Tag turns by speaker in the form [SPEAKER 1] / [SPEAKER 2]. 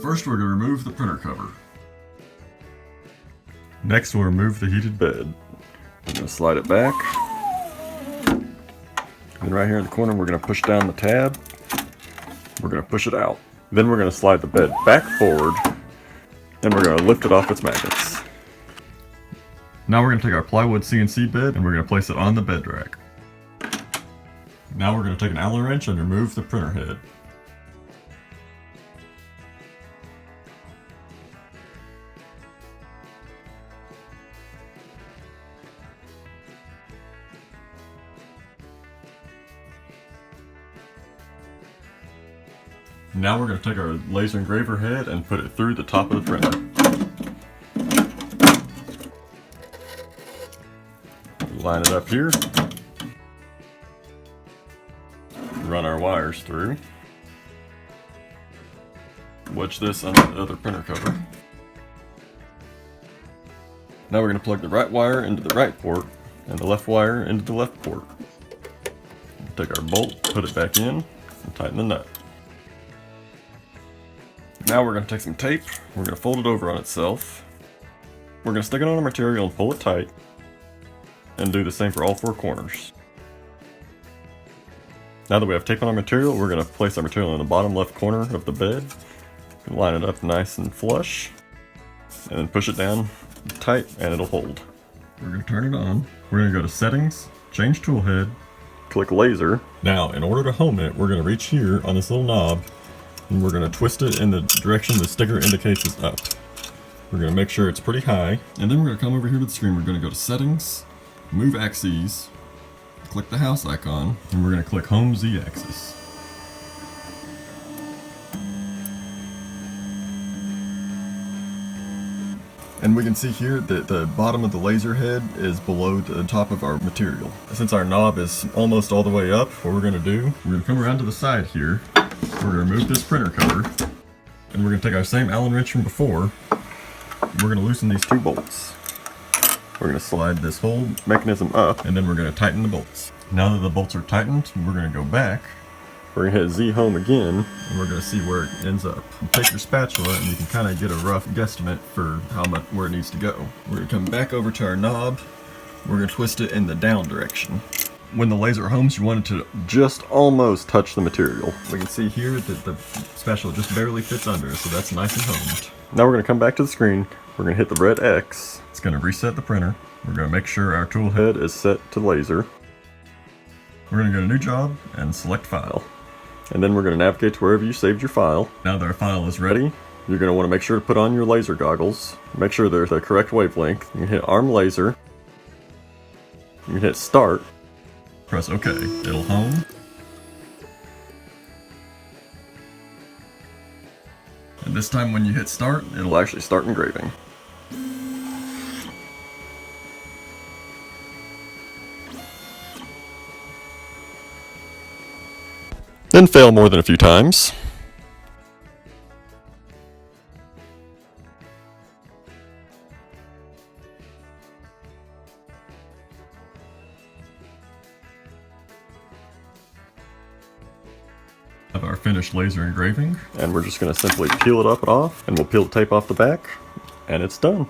[SPEAKER 1] First we're going to remove the printer cover. Next we'll remove the heated bed. We're going to slide it back. And right here in the corner we're going to push down the tab. We're going to push it out. Then we're going to slide the bed back forward. And we're going to lift it off its magnets. Now we're going to take our plywood CNC bed and we're going to place it on the bed rack. Now we're going to take an Allen wrench and remove the printer head. Now we're going to take our laser engraver head and put it through the top of the printer. Line it up here. Run our wires through. Wedge this under the other printer cover. Now we're going to plug the right wire into the right port and the left wire into the left port. Take our bolt, put it back in, and tighten the nut. Now we're going to take some tape, we're going to fold it over on itself. We're going to stick it on our material and pull it tight. And do the same for all four corners. Now that we have tape on our material, we're going to place our material in the bottom left corner of the bed. Line it up nice and flush. And then push it down tight and it'll hold. We're going to turn it on. We're going to go to Settings, Change Tool Head, click Laser. Now in order to home it, we're going to reach here on this little knob. And we're going to twist it in the direction the sticker indicates is up. We're going to make sure it's pretty high. And then we're going to come over here to the screen. We're going to go to Settings, Move Axes, click the house icon, and we're going to click Home Z-Axis. And we can see here that the bottom of the laser head is below the top of our material. Since our knob is almost all the way up, what we're going to do, we're going to come around to the side here. We're going to remove this printer cover, and we're going to take our same Allen wrench from before. We're going to loosen these two bolts. We're going to slide this whole mechanism up, and then we're going to tighten the bolts. Now that the bolts are tightened, we're going to go back. We're going to hit Z home again, and we're going to see where it ends up. You take your spatula, and you can kind of get a rough guesstimate for how much where it needs to go. We're going to come back over to our knob. We're going to twist it in the down direction. When the laser homes, you want it to just almost touch the material. We can see here that the spatula just barely fits under, so that's nice and homed. Now we're going to come back to the screen. We're going to hit the red X. It's going to reset the printer. We're going to make sure our tool head is set to laser. We're going to go to New Job and select File. And then we're going to navigate to wherever you saved your file. Now that our file is ready, you're going to want to make sure to put on your laser goggles. Make sure they're the correct wavelength. You can hit Arm Laser. You can hit Start. Press OK. It'll home. And this time when you hit Start, it'll actually start engraving. Then fail more than a few times. Have our finished laser engraving, and we're just going to simply peel it up and off, and we'll peel the tape off the back, and it's done.